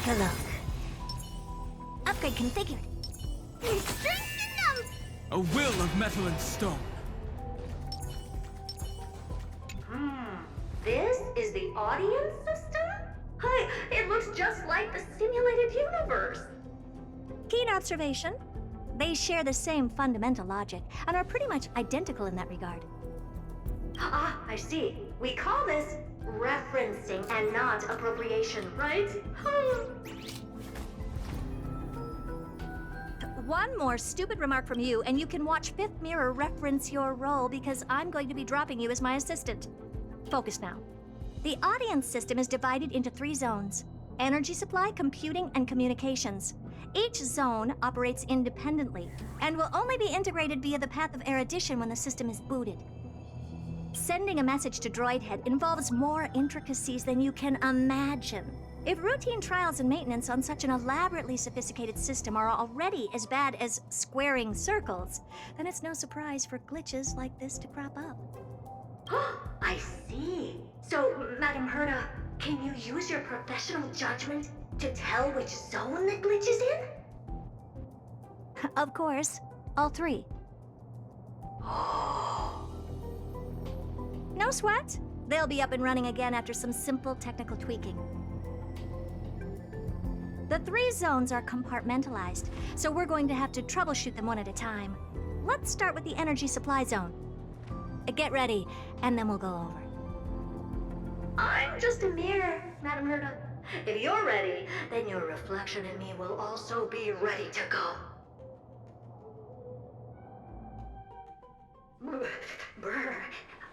Take a look. Upgrade configured. Strengthen them! A will of metal and stone. This is the audience system? Hi, it looks just like the simulated universe. Keen observation. They share the same fundamental logic and are pretty much identical in that regard. Ah, I see. We call this referencing and not appropriation, right? One more stupid remark from you, and you can watch Fifth Mirror reference your role because I'm going to be dropping you as my assistant. Focus now. The audience system is divided into 3 zones: energy supply, computing, and communications. Each zone operates independently and will only be integrated via the path of erudition when the system is booted. Sending a message to Droidhead involves more intricacies than you can imagine. If routine trials and maintenance on such an elaborately sophisticated system are already as bad as squaring circles, then it's no surprise for glitches like this to crop up. I see. So, Madam Herta, can you use your professional judgment to tell which zone the glitch is in? Of course, all 3. No sweat. They'll be up and running again after some simple technical tweaking. The 3 zones are compartmentalized, so we're going to have to troubleshoot them one at a time. Let's start with the energy supply zone. Get ready, and then we'll go over. I'm just a mirror, Madam Herta. If you're ready, then your reflection in me will also be ready to go. Brr,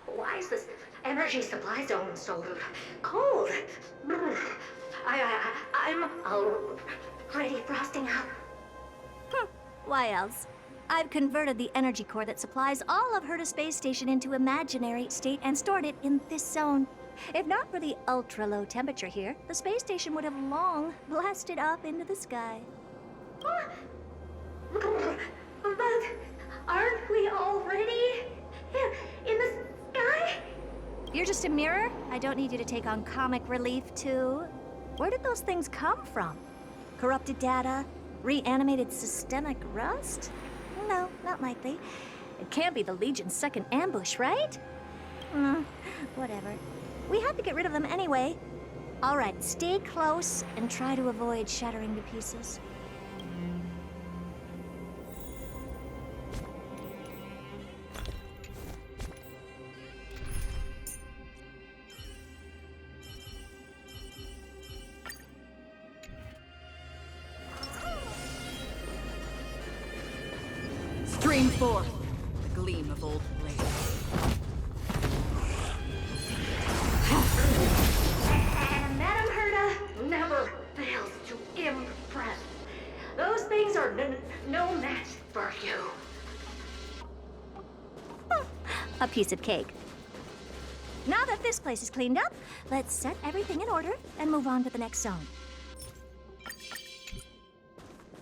why is this energy supply zone so cold? Brr, I'm already frosting out. Why else? I've converted the energy core that supplies all of Herta Space Station into imaginary state and stored it in this zone. If not for the ultra-low temperature here, the space station would have long blasted up into the sky. But aren't we already in the sky? You're just a mirror? I don't need you to take on comic relief, too. Where did those things come from? Corrupted data? Reanimated systemic rust? No, not likely. It can't be the Legion's second ambush, right? Whatever. We had to get rid of them anyway. All right, stay close and try to avoid shattering to pieces. Stream forth, the gleam of old blade. And Madam Herta never fails to impress. Those things are no match for you. A piece of cake. Now that this place is cleaned up, let's set everything in order and move on to the next zone.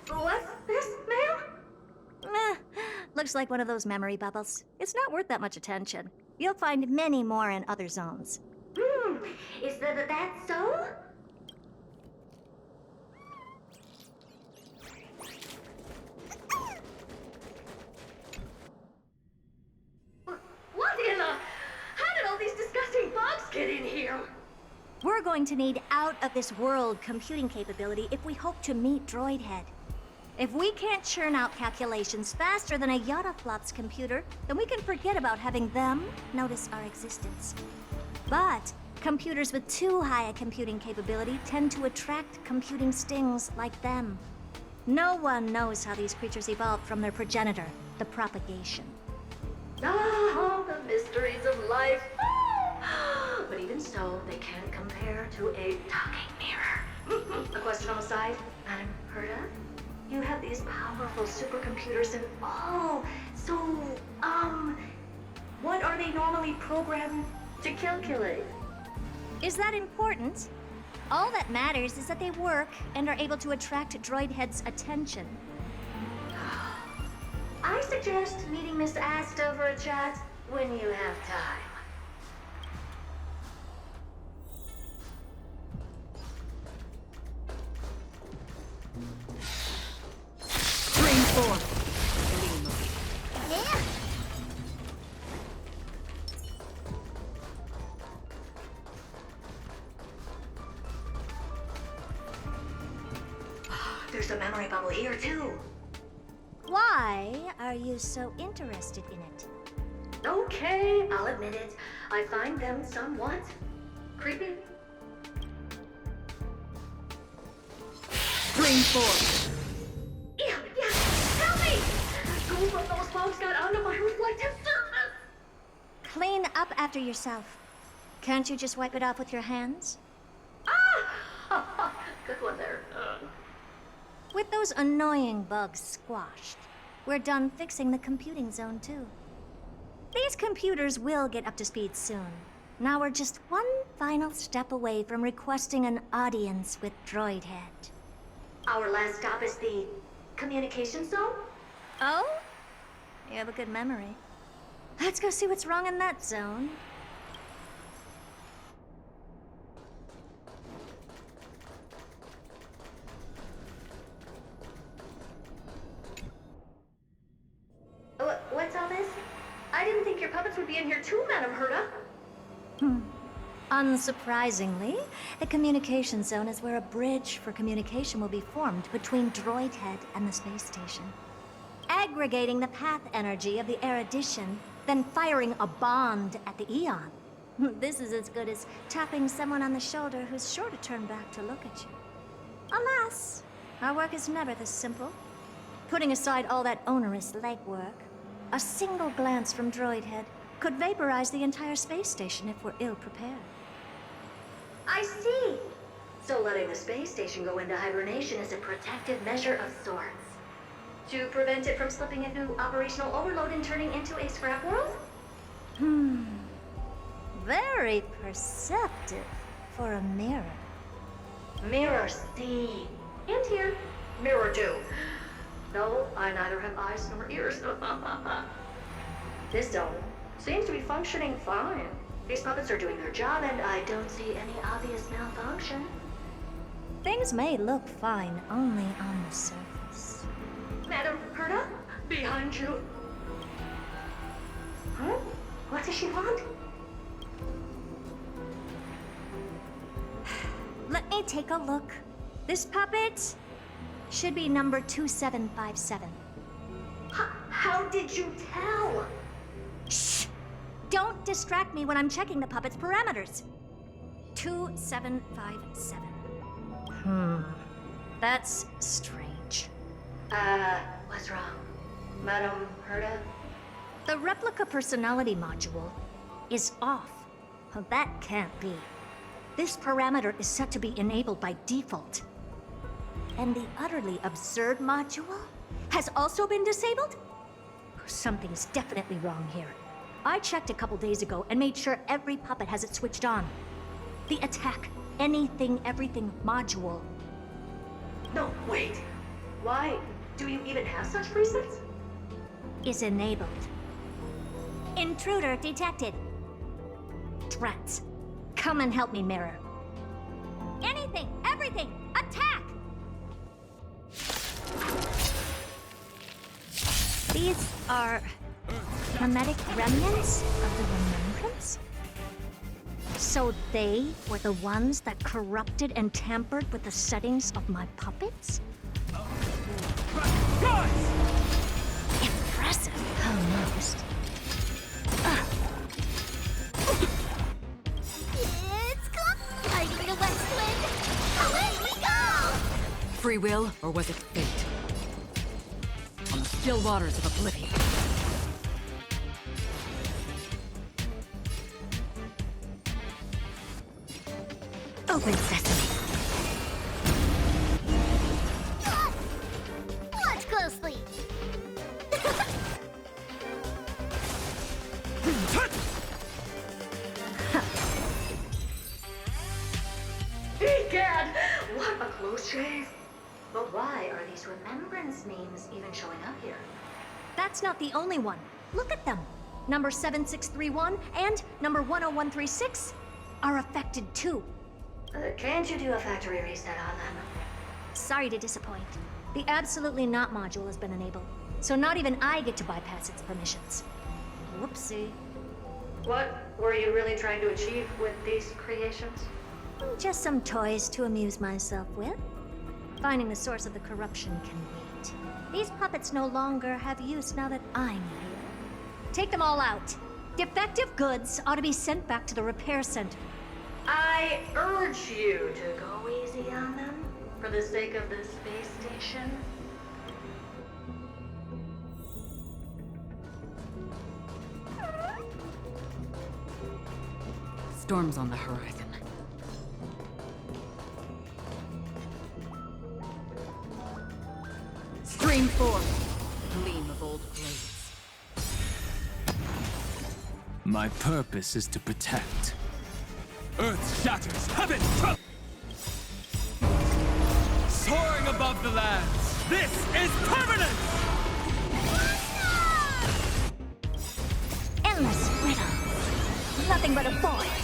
What's this, ma'am? Looks like one of those memory bubbles. It's not worth that much attention. You'll find many more in other zones. Is that so? What in the... How did all these disgusting bugs get in here? We're going to need out-of-this-world computing capability if we hope to meet Droidhead. If we can't churn out calculations faster than a Yottaflop's computer, then we can forget about having them notice our existence. But computers with too high a computing capability tend to attract computing stings like them. No one knows how these creatures evolved from their progenitor, the propagation. Ah, the mysteries of life. But even so, they can't compare to a talking mirror. A question on the side, Madam Herta? You have these powerful supercomputers and so, what are they normally programmed to calculate? Is that important? All that matters is that they work and are able to attract Droidhead's attention. I suggest meeting Miss Asta for a chat when you have time. Forth, the gleam of Yeah. There's a memory bubble here, too. Why are you so interested in it? Okay, I'll admit it. I find them somewhat creepy. Bring forth. Yeah, help me! Who from those bugs got onto my reflective surface? Clean up after yourself. Can't you just wipe it off with your hands? Ah! Good one there. With those annoying bugs squashed, we're done fixing the computing zone too. These computers will get up to speed soon. Now we're just one final step away from requesting an audience with Droidhead. Our last stop is the communication zone? Oh? You have a good memory. Let's go see what's wrong in that zone. What's all this? I didn't think your puppets would be in here too, Madam Herta. Unsurprisingly, the communication zone is where a bridge for communication will be formed between Droidhead and the space station. Aggregating the path energy of the erudition, then firing a bond at the Eon. This is as good as tapping someone on the shoulder who's sure to turn back to look at you. Alas, our work is never this simple. Putting aside all that onerous legwork, a single glance from Droidhead could vaporize the entire space station if we're ill-prepared. I see. So letting the space station go into hibernation is a protective measure of sorts. To prevent it from slipping into operational overload and turning into a scrap world? Very perceptive for a mirror. Mirror see. And here. Mirror do. No, I neither have eyes nor ears. This zone seems to be functioning fine. These puppets are doing their job, and I don't see any obvious malfunction. Things may look fine only on the surface. Madam Herta, behind you. Huh? What does she want? Let me take a look. This puppet should be number 2757. How did you tell? Shh! Don't distract me when I'm checking the puppet's parameters. 2757. That's strange. What's wrong? Madam Herta? The replica personality module is off. Well, that can't be. This parameter is set to be enabled by default. And the utterly absurd module has also been disabled? Something's definitely wrong here. I checked a couple days ago and made sure every puppet has it switched on. The attack, anything, everything module. No, wait. Why do you even have such presets? Is enabled. Intruder detected. Threats. Come and help me, Mirror. Anything, everything, attack! These are hermetic remnants of the Remembrance? So they were the ones that corrupted and tampered with the settings of my puppets? Impressive, almost. It's colliding the West Wind. Away we go! Free will, or was it fate? On the still waters of oblivion. Open sesame. Watch closely. Egad! What a close shave! But why are these remembrance names even showing up here? That's not the only one. Look at them. Number 7631 and number 10136 are affected too. Can't you do a factory reset on them? Sorry to disappoint. The Absolutely Not module has been enabled, so not even I get to bypass its permissions. Whoopsie. What were you really trying to achieve with these creations? Just some toys to amuse myself with. Finding the source of the corruption can wait. These puppets no longer have use now that I'm here. Take them all out. Defective goods ought to be sent back to the repair center. I urge you to go easy on them for the sake of the space station. Storm's on the horizon. Stream forth, gleam of old blades. My purpose is to protect. Earth shatters, heaven trembles. Soaring above the lands, this is permanent! Endless riddle. Nothing but a void.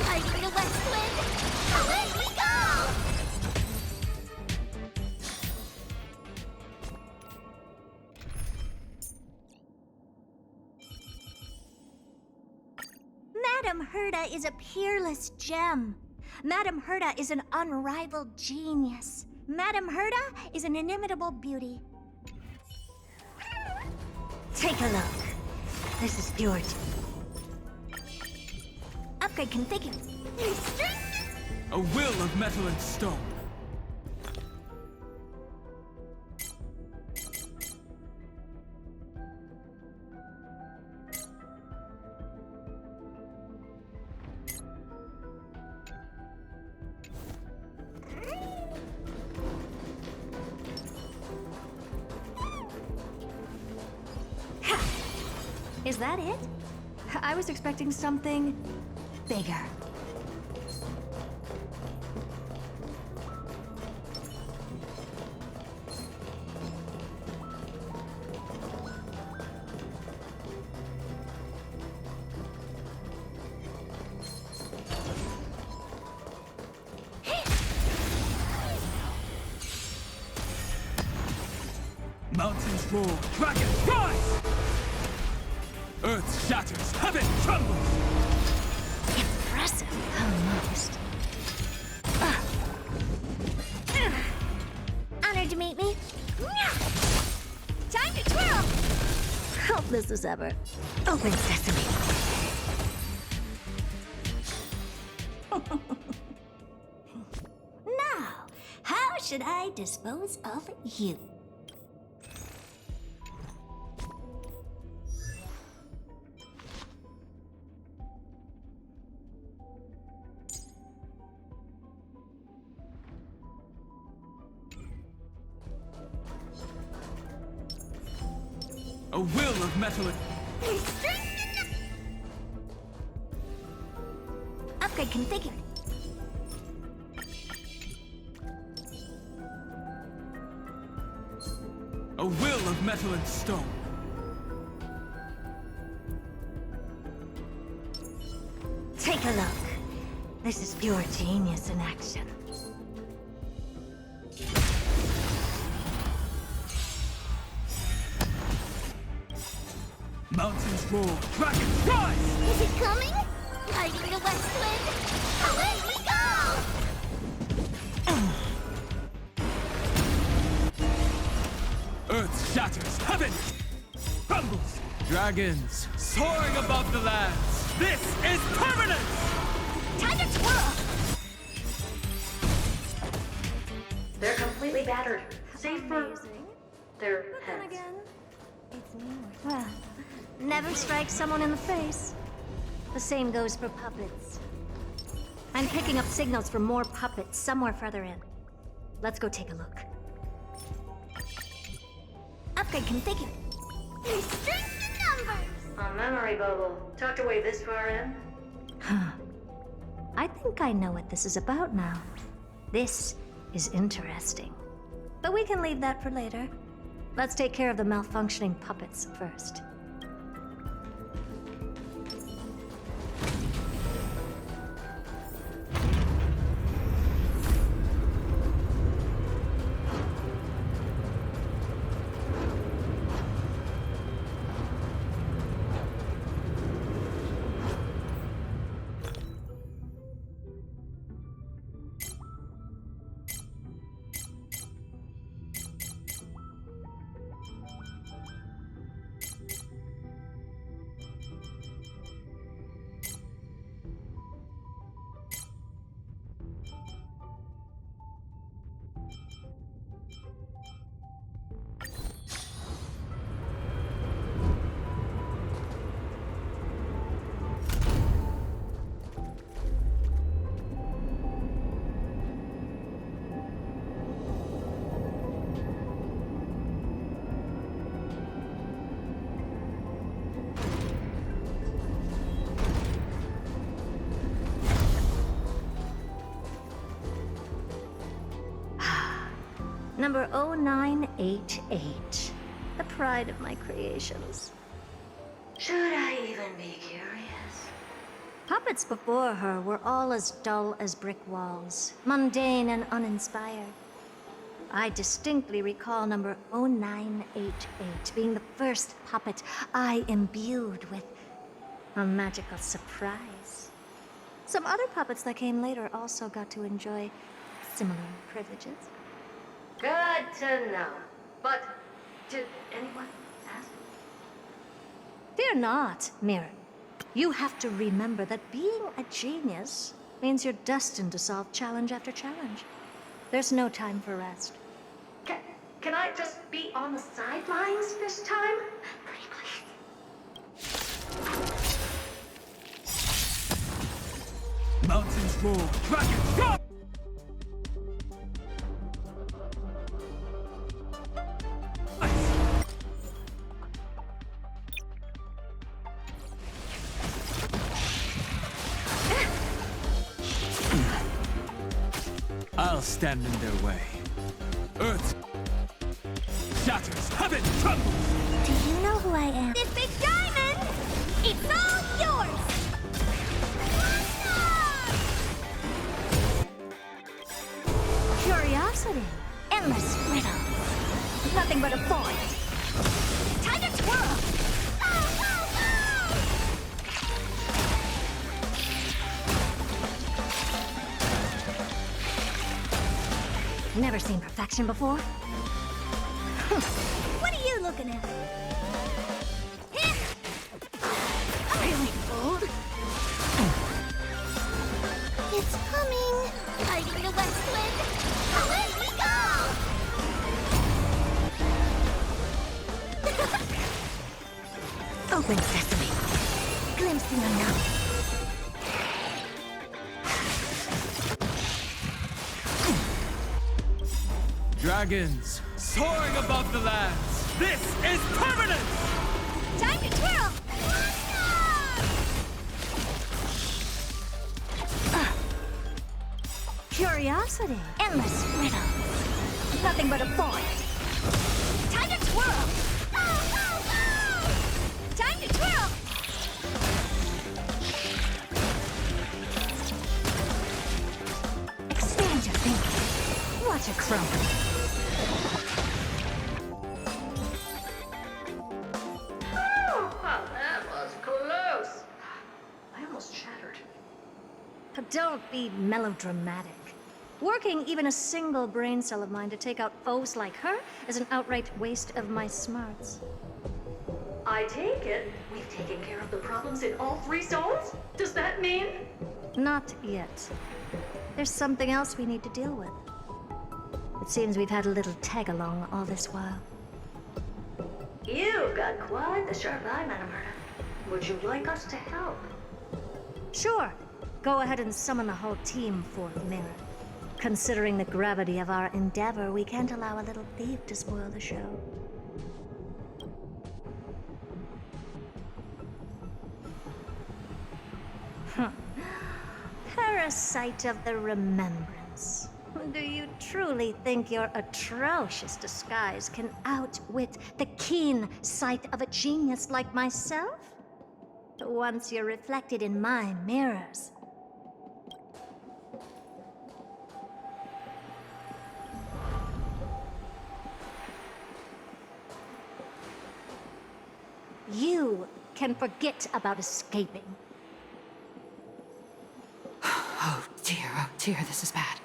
Hiding the west wind! Away we go! Madame Herda is a peerless gem. Madame Herda is an unrivaled genius. Madame Herda is an inimitable beauty. Take a look. This is Fjord. Upgrade configured. A will of metal and stone. Is that it? I was expecting something bigger. Mountains roar, dragons rise! Earth shatters, heaven trembles! Impressive, almost. Honored to meet me. Time to twirl! Helpless as ever. Open sesame. Now, how should I dispose of you? A will of metal and... Upgrade configured. A will of metal and stone. Take a look. This is pure genius in action. Mountains roar, dragons rise! Is it coming? Hiding the west wind! Away we go! Earth shatters, heaven crumbles! Dragons soaring above the lands! This is permanent! Time to twirl! They're completely battered, save for their Then heads. again, it's me. Well, never strike someone in the face. The same goes for puppets. I'm picking up signals from more puppets somewhere further in. Let's go take a look. Upgrade configured. Strength in numbers! A memory bubble, tucked away this far in. I think I know what this is about now. This is interesting. But we can leave that for later. Let's take care of the malfunctioning puppets first. Number 0988. The pride of my creations. Should I even be curious? Puppets before her were all as dull as brick walls, mundane and uninspired. I distinctly recall number 0988 being the first puppet I imbued with a magical surprise. Some other puppets that came later also got to enjoy similar privileges. Good to know. But did anyone ask? Fear not, Mirror. You have to remember that being a genius means you're destined to solve challenge after challenge. There's no time for rest. Can I just be on the sidelines this time? Pretty please. Mountains roar, dragons go! I'll stand in their way. Earth shatters, heaven trembles! Do you know who I am? This big diamond! It's all yours! Curiosity. Endless riddles. Nothing but a void. Time to twirl! Never seen perfection before? What are you looking at? Really bold? It's coming! Hiding the west wind! Away we go! Open sesame. Glimpse the unknown. Dragons soaring above the lands. This is permanent! Time to twirl! Curiosity. Endless riddles. Nothing but a void. Time to twirl! Time to twirl! Expand your thinking. Watch it crumble. Oh, well, that was close. I almost shattered. But don't be melodramatic. Working even a single brain cell of mine to take out foes like her is an outright waste of my smarts. I take it we've taken care of the problems in all 3 zones? Does that mean? Not yet. There's something else we need to deal with. It seems we've had a little tag-along all this while. You've got quite the sharp eye, Madam Herta. Would you like us to help? Sure. Go ahead and summon the whole team forth, Mirror. Considering the gravity of our endeavor, we can't allow a little thief to spoil the show. Parasite of the Remembrance. Do you truly think your atrocious disguise can outwit the keen sight of a genius like myself? Once you're reflected in my mirrors. You can forget about escaping. Oh dear, this is bad.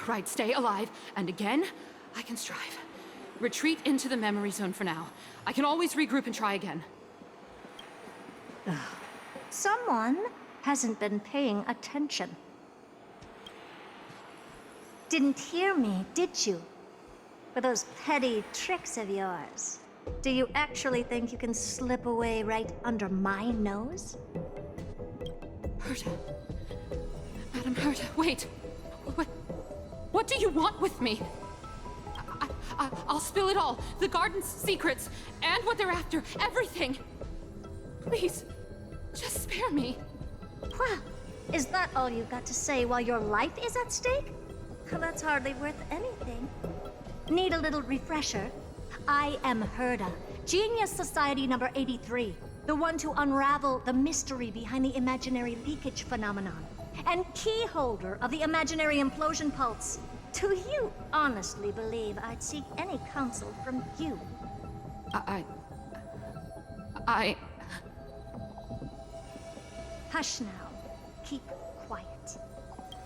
Right, stay alive, and again, I can strive. Retreat into the memory zone for now. I can always regroup and try again. Someone hasn't been paying attention. Didn't hear me, did you? For those petty tricks of yours. Do you actually think you can slip away right under my nose? Herta. Madam Herta, wait. What do you want with me? I'll spill it all. The garden's secrets, and what they're after. Everything. Please, just spare me. Well, is that all you've got to say while your life is at stake? That's hardly worth anything. Need a little refresher? I am Herda, Genius Society number 83, the one to unravel the mystery behind the imaginary leakage phenomenon, and key holder of the imaginary implosion pulse. Do you honestly believe I'd seek any counsel from you? I... Hush now. Keep quiet.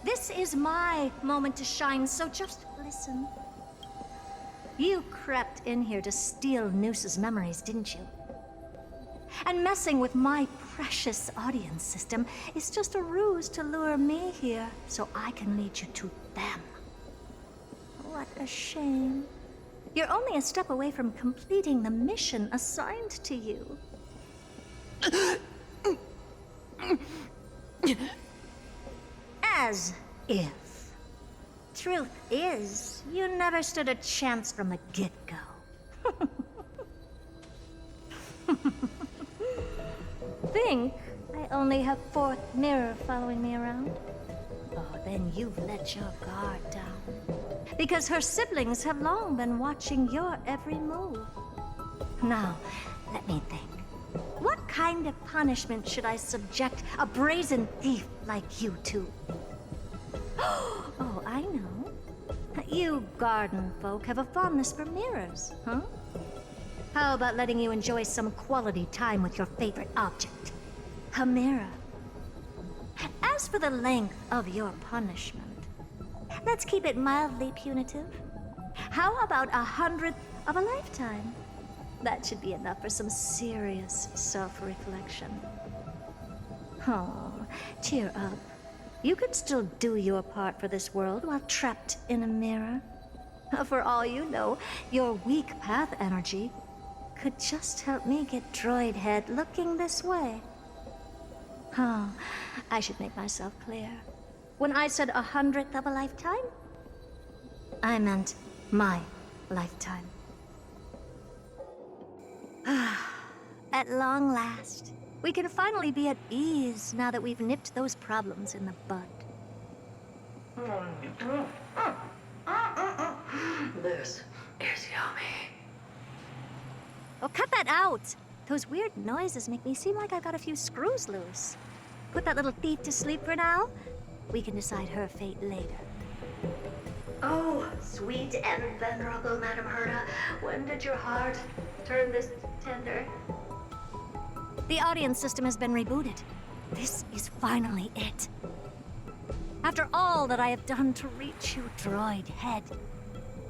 This is my moment to shine, so just listen. You crept in here to steal Noose's memories, didn't you? And messing with my precious audience system is just a ruse to lure me here so I can lead you to them. What a shame. You're only a step away from completing the mission assigned to you. As if. Truth is, you never stood a chance from the get-go. Think I only have fourth mirror following me around? Oh, then you've let your guard down. Because her siblings have long been watching your every move. Now, let me think. What kind of punishment should I subject a brazen thief like you to? Oh, I know. You garden folk have a fondness for mirrors, huh? How about letting you enjoy some quality time with your favorite object? A mirror. As for the length of your punishment, let's keep it mildly punitive. How about 100th of a lifetime? That should be enough for some serious self-reflection. Oh, cheer up. You can still do your part for this world while trapped in a mirror. For all you know, your weak path energy could just help me get Droid Head looking this way. Oh, I should make myself clear. When I said 100th of a lifetime, I meant my lifetime. At long last, we can finally be at ease now that we've nipped those problems in the bud. This is yummy. Oh, cut that out! Those weird noises make me seem like I've got a few screws loose. Put that little thief to sleep for now. We can decide her fate later. Oh, sweet and venerable Madam Herda, when did your heart turn this tender? The audience system has been rebooted. This is finally it. After all that I have done to reach you, Droid Head,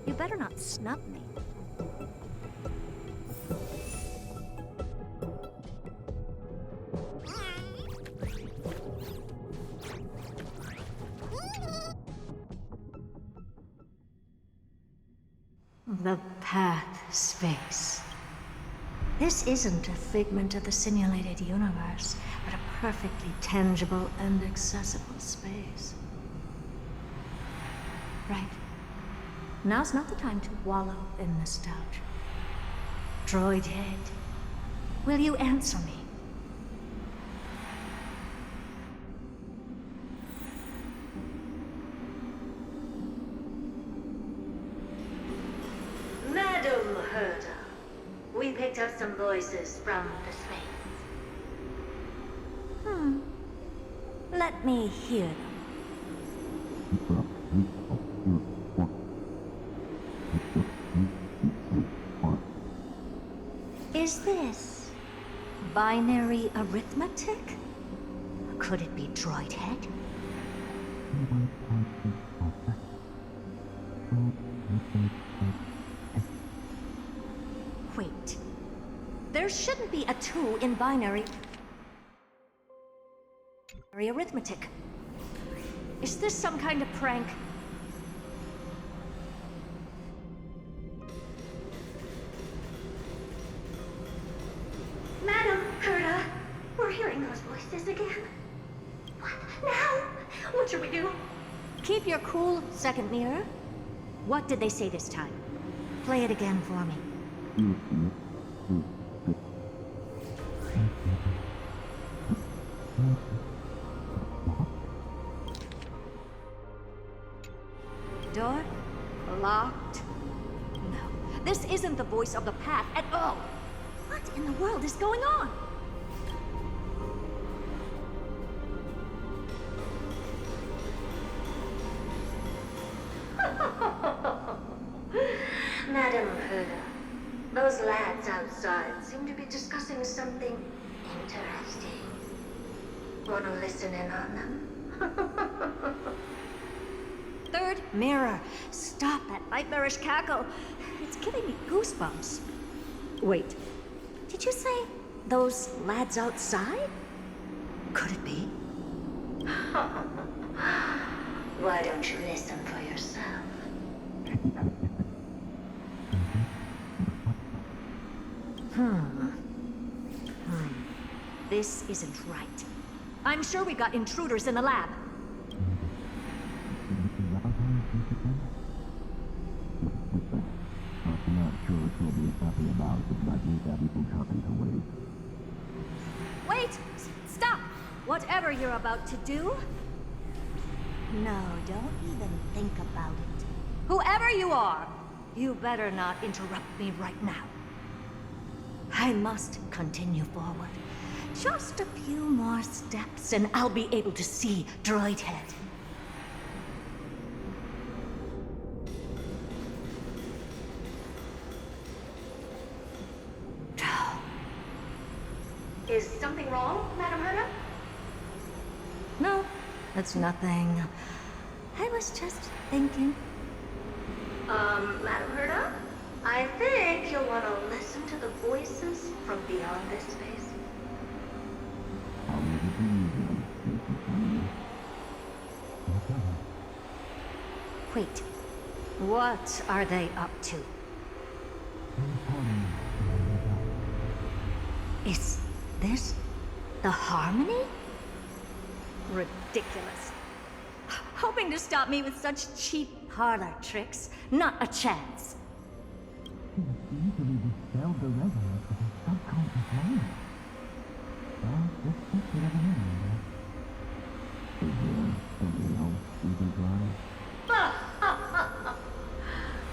you better not snub me. The path space. This isn't a figment of the simulated universe, but a perfectly tangible and accessible space. Right. Now's not the time to wallow in nostalgia. Droid Head, will you answer me? Madam Herda, we picked up some voices from the space. Let me hear them. Is this binary arithmetic? Could it be Droid Head? Wait. There shouldn't be a 2 in binary arithmetic. Is this some kind of prank? Madam Herda, we're hearing those voices again. What now? What should we do? Keep your cool, second mirror. What did they say this time? Play it again for me. door? Locked? No, this isn't the voice of the path at all. What in the world is going on? Madam Herda, those lads outside seem to be discussing something interesting. Wanna listen in on them? Third mirror, stop that nightmarish cackle. It's giving me goosebumps. Wait, did you say those lads outside? Could it be? Why don't you listen for yourself? This isn't right. I'm sure we got intruders in the lab. Wait! Stop! Whatever you're about to do... No, don't even think about it. Whoever you are, you better not interrupt me right now. I must continue forward. Just a few more steps and I'll be able to see Droid Head. Is something wrong, Madam Herda? No, it's nothing. I was just thinking. Madam Herda? I think you'll want to listen to the voices from beyond this space. Wait, what are they up to? Is this the Harmony? Ridiculous. Hoping to stop me with such cheap parlor tricks? Not a chance.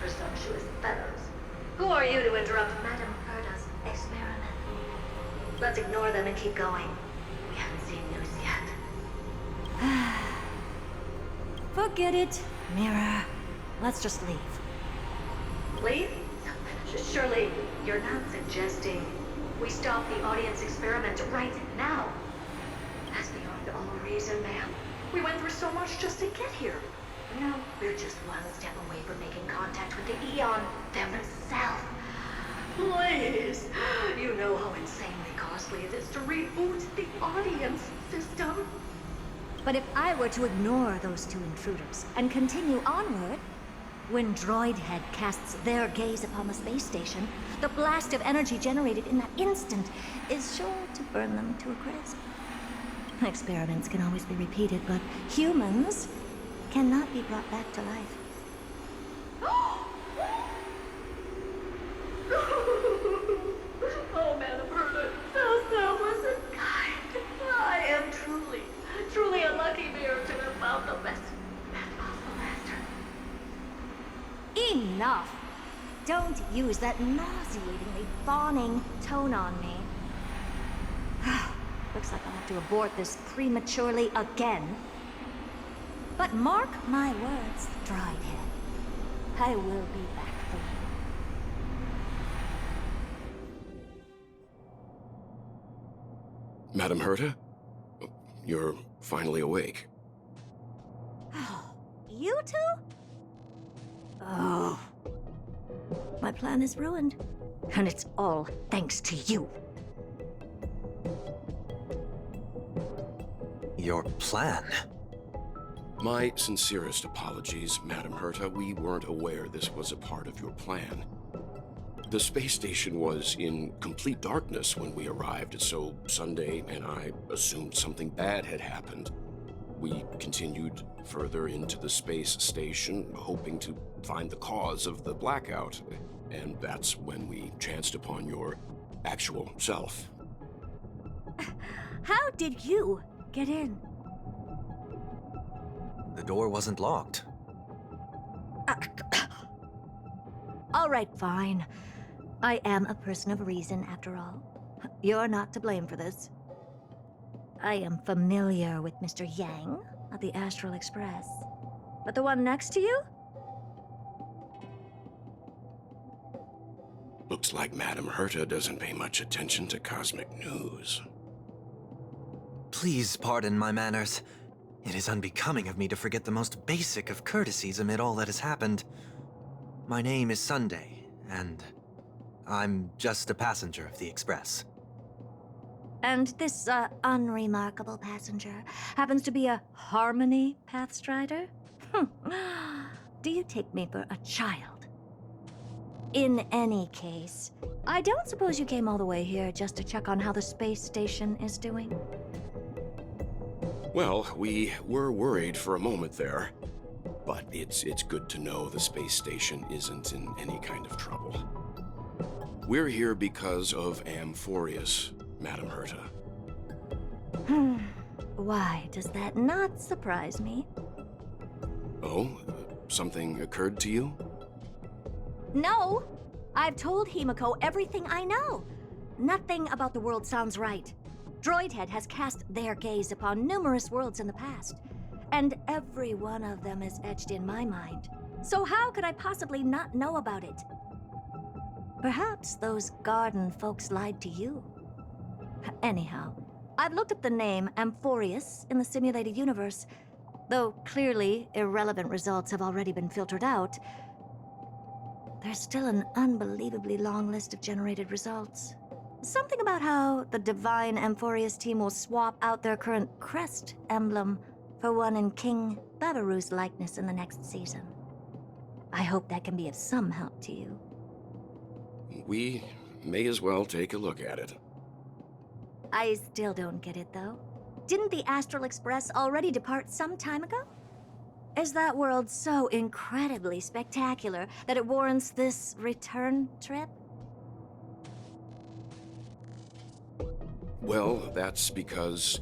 Presumptuous fellows. Who are you to interrupt Madam Herda's experiment? Let's ignore them and keep going. We haven't seen news yet. Forget it, Mirror. Let's just leave. Leave? Surely you're not suggesting we stop the audience experiment right now. That's beyond all reason, ma'am. We went through so much just to get here. Now we're just one step away from making contact with the Eon themselves. Please, you know how insanely costly it is to reboot the audience system. But if I were to ignore those two intruders and continue onward, when Droid Head casts their gaze upon the space station, the blast of energy generated in that instant is sure to burn them to a crisp. Experiments can always be repeated, but humans cannot be brought back to life. Oh, Madam Herda, so selfless and kind. I am truly a lucky mirror to have found the best possible master. Enough! Don't use that nauseatingly fawning tone on me. Looks like I'll have to abort this prematurely again. But mark my words, Droid Head. I will be back for you. Madam Herta? You're finally awake. You two? Oh. My plan is ruined. And it's all thanks to you. Your plan? My sincerest apologies, Madam Herta. We weren't aware this was a part of your plan. The space station was in complete darkness when we arrived, so Sunday and I assumed something bad had happened. We continued further into the space station, hoping to find the cause of the blackout, and that's when we chanced upon your actual self. How did you get in? The door wasn't locked. right, fine. I am a person of reason, after all. You're not to blame for this. I am familiar with Mr. Yang of the Astral Express. But the one next to you? Looks like Madame Herta doesn't pay much attention to cosmic news. Please pardon my manners. It is unbecoming of me to forget the most basic of courtesies amid all that has happened. My name is Sunday, and I'm just a passenger of the Express. And this, unremarkable passenger happens to be a Harmony Pathstrider? Do you take me for a child? In any case, I don't suppose you came all the way here just to check on how the space station is doing? Well, we were worried for a moment there, but it's good to know the space station isn't in any kind of trouble. We're here because of Amphorius, Madame Herta. Why does that not surprise me? Oh, something occurred to you? No! I've told Himiko everything I know. Nothing about the world sounds right. Droidhead has cast their gaze upon numerous worlds in the past, and every one of them is etched in my mind. So how could I possibly not know about it? Perhaps those garden folks lied to you. Anyhow, I've looked up the name Amphorius in the simulated universe. Though clearly irrelevant results have already been filtered out, there's still an unbelievably long list of generated results. Something about how the Divine Amphorius team will swap out their current crest emblem for one in King Babaru's likeness in the next season. I hope that can be of some help to you. We may as well take a look at it. I still don't get it, though. Didn't the Astral Express already depart some time ago? Is that world so incredibly spectacular that it warrants this return trip? Well, that's because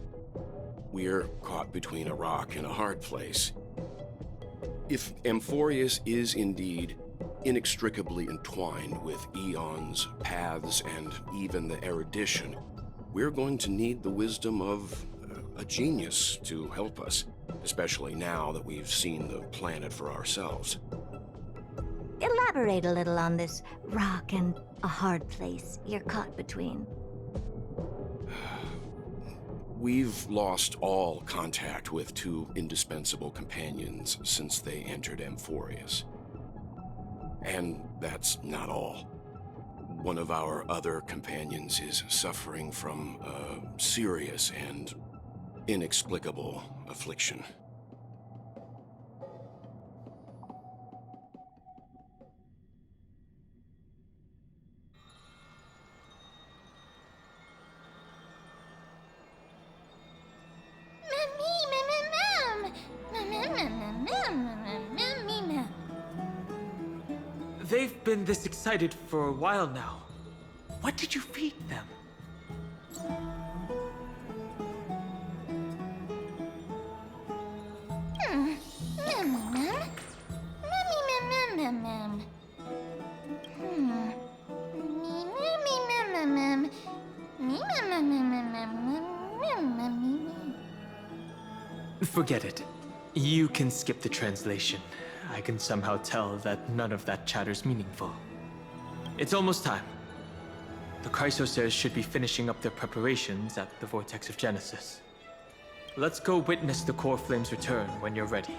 we're caught between a rock and a hard place. If Amphorius is indeed inextricably entwined with eons, paths, and even the erudition, we're going to need the wisdom of a genius to help us, especially now that we've seen the planet for ourselves. Elaborate a little on this rock and a hard place you're caught between. We've lost all contact with two indispensable companions since they entered Amphorius. And that's not all. One of our other companions is suffering from a serious and inexplicable affliction. They've been this excited for a while now. What did you feed them? Forget it. You can skip the translation. I can somehow tell that none of that chatter's meaningful. It's almost time. The Chrysosers should be finishing up their preparations at the Vortex of Genesis. Let's go witness the core flames return when you're ready.